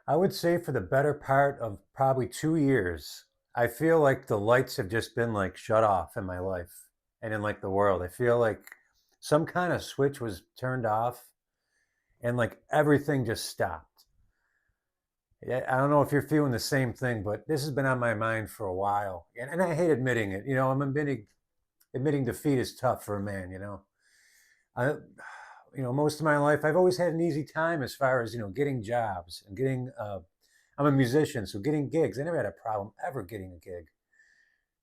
I would say for the better part of probably 2 years, I feel like the lights have just been, like, shut off in my life and in, like, the world. I feel like some kinda switch was turned off and, like, everything just stopped. Yeah, I don't know if you're feeling the same thing, but this has been on my mind for a while, and I hate admitting it, I'm admitting defeat is tough for a man, you know? I most of my life, I've always had an easy time as far as, getting jobs and I'm a musician, so getting gigs, I never had a problem ever getting a gig.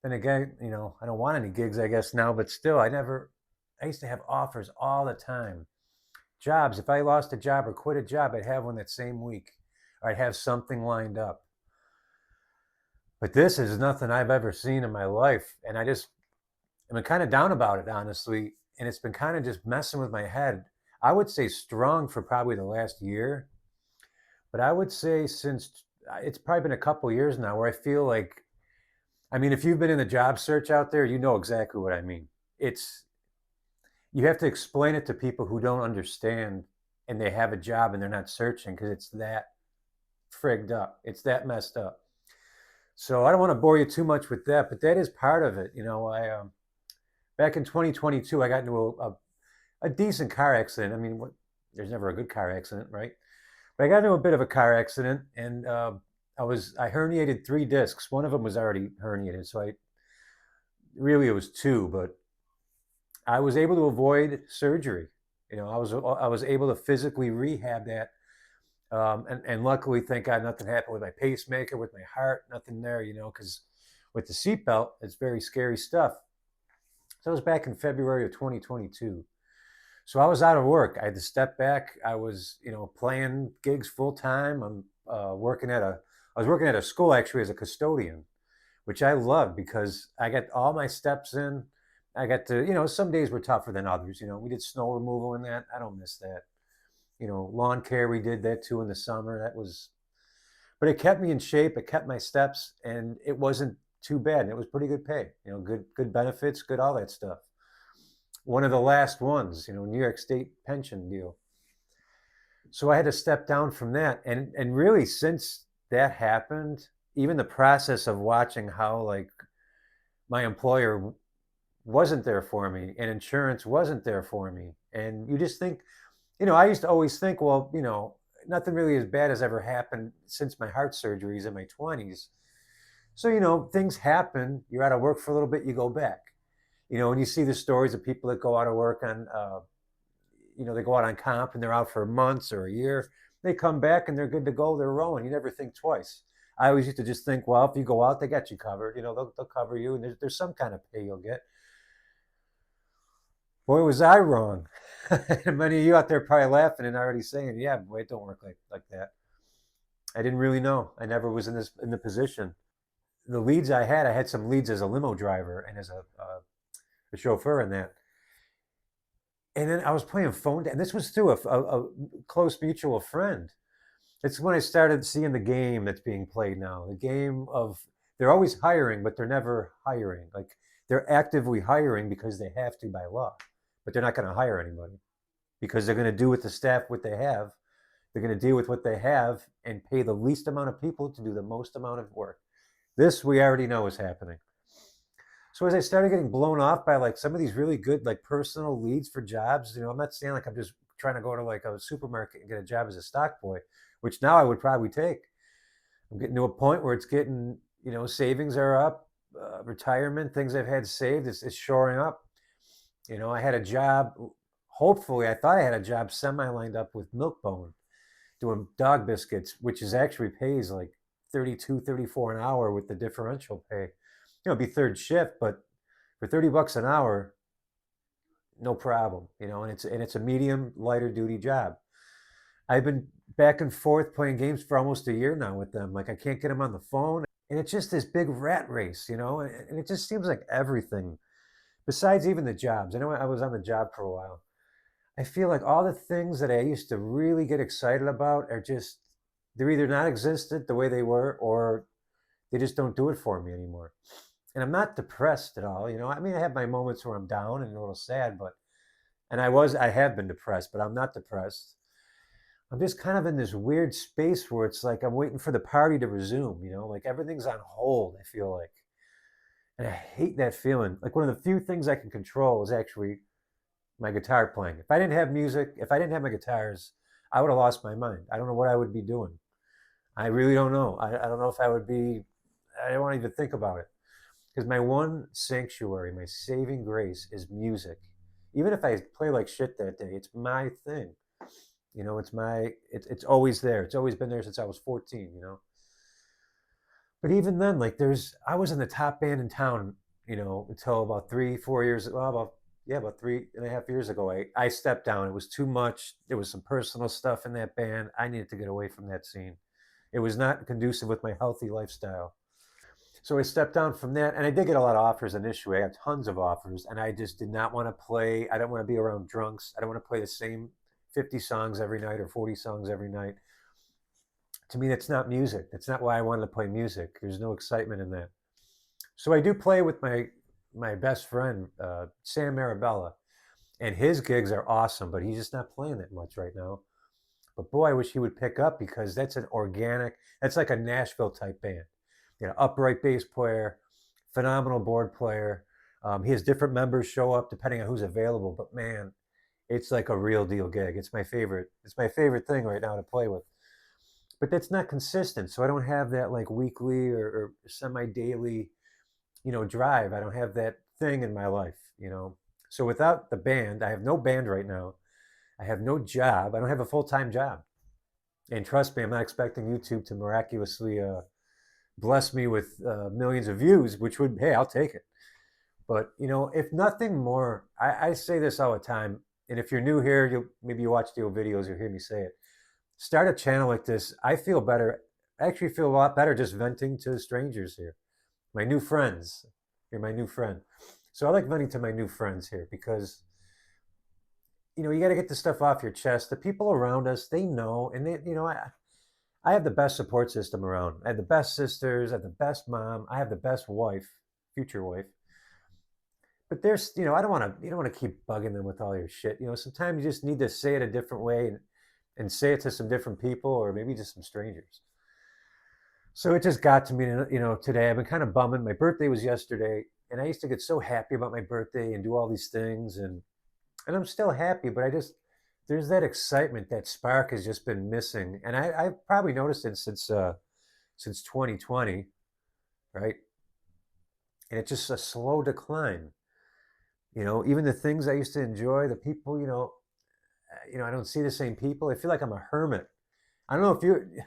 Then again, I don't want any gigs, I guess, now, but still, I used to have offers all the time. Jobs, if I lost a job or quit a job, I'd have one that same week, or I'd have something lined up. But this is nothing I've ever seen in my life. And I'm kind of down about it, honestly. And it's been kind of just messing with my head. I would say strong for probably the last year, but I would say since it's probably been a couple years now where I feel like, I mean, if you've been in the job search out there, you know exactly what I mean. It's, you have to explain it to people who don't understand and they have a job and they're not searching because it's that frigged up. It's that messed up. So I don't want to bore you too much with that, but that is part of it. Back in 2022, I got into a decent car accident. I mean, there's never a good car accident, right? But I got into a bit of a car accident, and I herniated 3 discs. One of them was already herniated, so I really it was two, but I was able to avoid surgery. I was able to physically rehab that, and luckily, thank God, nothing happened with my pacemaker, with my heart, nothing there. Because with the seatbelt, it's very scary stuff. So it was back in February of 2022. So I was out of work. I had to step back. I was, playing gigs full time. I was working at a school actually as a custodian, which I loved because I got all my steps in. I got to, some days were tougher than others. We did snow removal and that. I don't miss that. Lawn care, we did that too in the summer. But it kept me in shape. It kept my steps, and it wasn't too bad. And it was pretty good pay. Good benefits, good all that stuff. One of the last ones, New York State pension deal. So I had to step down from that, and really since that happened, even the process of watching how like my employer wasn't there for me and insurance wasn't there for me, and you just think, I used to always think, well, nothing really as bad has ever happened since my heart surgeries in my 20s. So, things happen. You're out of work for a little bit, you go back. And you see the stories of people that go out of work on, they go out on comp and they're out for months or a year. They come back and they're good to go. They're rolling. You never think twice. I always used to just think, well, if you go out, they got you covered. They'll cover you, and there's some kind of pay you'll get. Boy, was I wrong. And many of you out there probably laughing and already saying, yeah, boy, it don't work like that. I didn't really know. I never was in the position. The leads I had some leads as a limo driver and as a chauffeur in that. And then I was playing phone, and this was through a close mutual friend. It's when I started seeing the game that's being played now. The game of they're always hiring, but they're never hiring. Like they're actively hiring because they have to by law, but they're not going to hire anybody because they're going to do with the staff what they have. They're going to deal with what they have and pay the least amount of people to do the most amount of work. This we already know is happening. So as I started getting blown off by like some of these really good like personal leads for jobs, I'm not saying like I'm just trying to go to like a supermarket and get a job as a stock boy, which now I would probably take. I'm getting to a point where it's getting, savings are up, retirement, things I've had saved is shoring up. I had a job, hopefully, I thought I had a job semi lined up with Milkbone doing dog biscuits, which is actually pays like 32, 34 an hour with the differential pay. It'd be third shift, but for $30 an hour, no problem, and it's a medium lighter duty job. I've been back and forth playing games for almost a year now with them. Like I can't get them on the phone, and it's just this big rat race, and it just seems like everything, besides even the jobs. I know I was on the job for a while. I feel like all the things that I used to really get excited about are just they're either not existent the way they were, or they just don't do it for me anymore. And I'm not depressed at all. I mean, I have my moments where I'm down and a little sad, but I have been depressed, but I'm not depressed. I'm just kind of in this weird space where it's like I'm waiting for the party to resume, like everything's on hold, I feel like. And I hate that feeling. Like one of the few things I can control is actually my guitar playing. If I didn't have music, if I didn't have my guitars, I would have lost my mind. I don't know what I would be doing. I really don't know. I don't know if I would be, I don't want to even think about it. Because my one sanctuary, my saving grace is music. Even if I play like shit that day, it's my thing. It's always there. It's always been there since I was 14. But even then, like I was in the top band in town, until about 3, 4 years, well, about 3.5 years ago, I stepped down. It was too much. There was some personal stuff in that band. I needed to get away from that scene. It was not conducive with my healthy lifestyle. So I stepped down from that, and I did get a lot of offers initially. I got tons of offers, and I just did not want to play. I don't want to be around drunks. I don't want to play the same 50 songs every night or 40 songs every night. To me, that's not music. That's not why I wanted to play music. There's no excitement in that. So I do play with my best friend, Sam Marabella, and his gigs are awesome, but he's just not playing that much right now. But boy, I wish he would pick up because that's an organic. That's like a Nashville type band. Upright bass player, phenomenal board player. He has different members show up depending on who's available. But man, it's like a real deal gig. It's my favorite. It's my favorite thing right now to play with. But that's not consistent, so I don't have that like weekly or semi-daily, drive. I don't have that thing in my life. So without the band, I have no band right now. I have no job. I don't have a full-time job. And trust me, I'm not expecting YouTube to miraculously bless me with millions of views, which would, hey, I'll take it. But if nothing more, I say this all the time. And if you're new here, maybe you watch the old videos, you'll hear me say it. Start a channel like this. I feel better. I actually feel a lot better just venting to strangers here. My new friends. You're my new friend. So I like venting to my new friends here because you got to get the stuff off your chest. The people around us, they know, and I have the best support system around. I have the best sisters. I have the best mom. I have the best wife, future wife. But I don't want to. You don't want to keep bugging them with all your shit. Sometimes you just need to say it a different way and say it to some different people or maybe just some strangers. So it just got to me, today. I've been kind of bumming. My birthday was yesterday, and I used to get so happy about my birthday and do all these things, and I'm still happy, but there's that excitement, that spark has just been missing, and I've probably noticed it since 2020, right? And it's just a slow decline. Even the things I used to enjoy, the people, I don't see the same people. I feel like I'm a hermit. I don't know if you.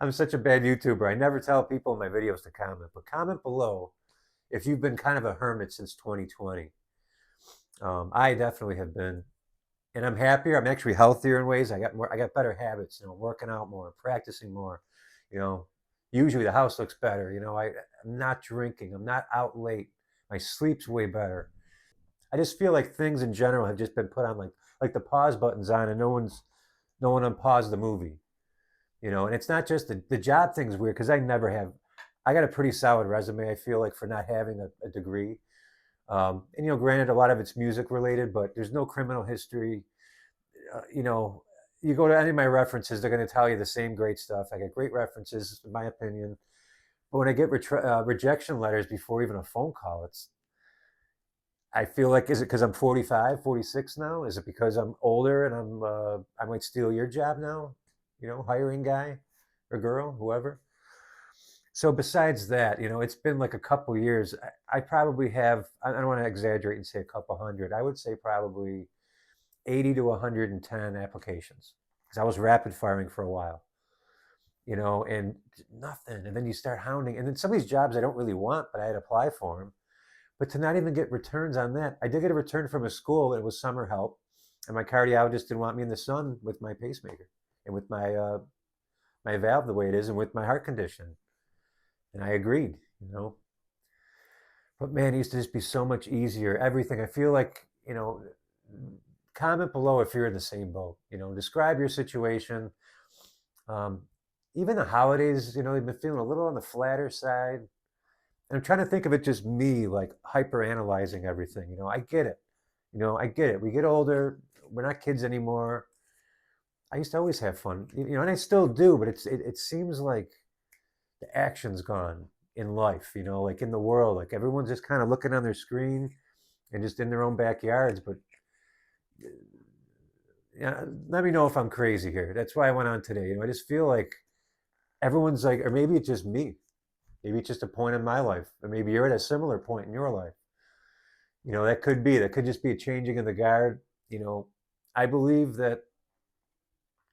I'm such a bad YouTuber. I never tell people in my videos to comment, but comment below if you've been kind of a hermit since 2020. I definitely have been, and I'm happier. I'm actually healthier in ways. I got more. I got better habits. Working out more, practicing more. You know, Usually the house looks better. I'm not drinking. I'm not out late. My sleep's way better. I just feel like things in general have just been put on like the pause button's on, and no one unpaused the movie. And it's not just the job thing's weird because I never have. I got a pretty solid resume. I feel like for not having a degree. And granted, a lot of it's music related, but there's no criminal history. uh, you know, you go to any of my references, they're going to tell you the same great stuff. I get great references, in my opinion. But when I get rejection letters before even a phone call, I feel like, is it because I'm 45, 46 now? Is it because I'm older and I might steal your job now? Hiring guy or girl, whoever. So besides that, it's been like a couple years. I probably have, I don't want to exaggerate and say a couple hundred. I would say probably 80 to 110 applications because I was rapid firing for a while, and nothing. And then you start hounding. And then some of these jobs I don't really want, but I had to apply for them. But to not even get returns on that, I did get a return from a school and it was summer help. And my cardiologist didn't want me in the sun with my pacemaker and with my valve the way it is and with my heart condition. And I agreed, But man, it used to just be so much easier. Everything. I feel like, comment below if you're in the same boat. Describe your situation. Um, Even the holidays, they've been feeling a little on the flatter side. And I'm trying to think of it just me like hyper analyzing everything. I get it. I get it. We get older. We're not kids anymore. I used to always have fun, and I still do, but it seems like the action's gone in life, like in the world, like everyone's just kind of looking on their screen and just in their own backyards. But let me know if I'm crazy here. That's why I went on today. I just feel like everyone's like, or maybe it's just me. Maybe it's just a point in my life, or maybe you're at a similar point in your life. That could be. That could just be a changing of the guard. I believe that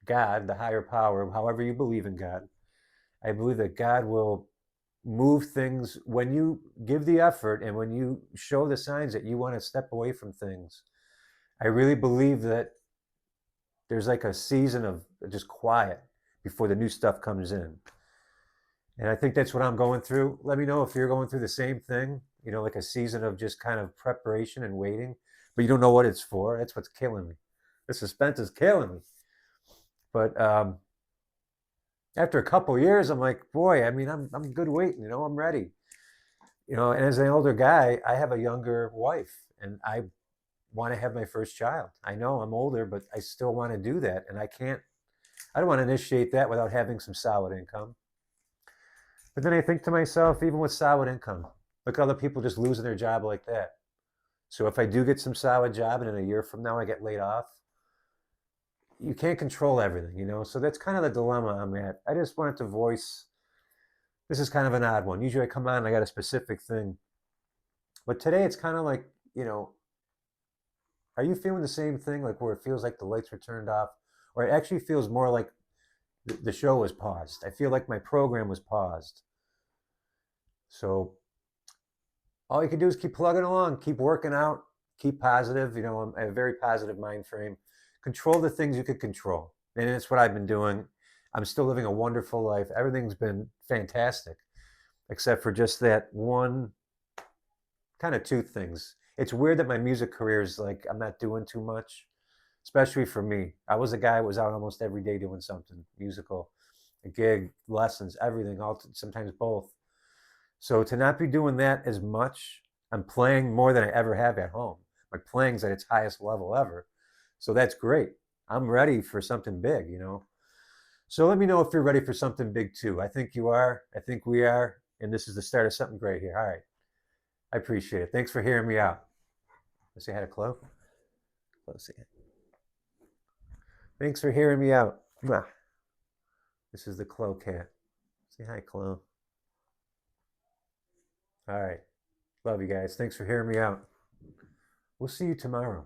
God, the higher power, however you believe in God, I believe that God will move things when you give the effort and when you show the signs that you want to step away from things. I really believe that there's like a season of just quiet before the new stuff comes in. And I think that's what I'm going through. Let me know if you're going through the same thing, like a season of just kind of preparation and waiting, but you don't know what it's for. That's what's killing me. The suspense is killing me. But after a couple of years, I'm like, boy, I mean, I'm good waiting, I'm ready. And as an older guy, I have a younger wife and I want to have my first child. I know I'm older, but I still want to do that. And I don't want to initiate that without having some solid income. But then I think to myself, even with solid income, look at other people just losing their job like that. So if I do get some solid job and in a year from now I get laid off, you can't control everything. So that's kind of the dilemma I'm at. I just wanted to voice, this is kind of an odd one. Usually I come on and I got a specific thing. But today it's kind of like, are you feeling the same thing, like where it feels like the lights were turned off? Or it actually feels more like the show was paused. I feel like my program was paused. So all you can do is keep plugging along, keep working out, keep positive. I have a very positive mind frame. Control the things you could control. And that's what I've been doing. I'm still living a wonderful life. Everything's been fantastic, except for just that one, kind of two things. It's weird that my music career is like, I'm not doing too much, especially for me. I was a guy who was out almost every day doing something musical, a gig, lessons, everything, sometimes both. So to not be doing that as much, I'm playing more than I ever have at home. My playing's at its highest level ever. So that's great. I'm ready for something big. So let me know if you're ready for something big too. I think you are. I think we are. And this is the start of something great here. All right. I appreciate it. Thanks for hearing me out. Let's say hi to Chloe. Close it. Thanks for hearing me out. This is the Chloe cat. Say hi, Chloe. All right. Love you guys. Thanks for hearing me out. We'll see you tomorrow.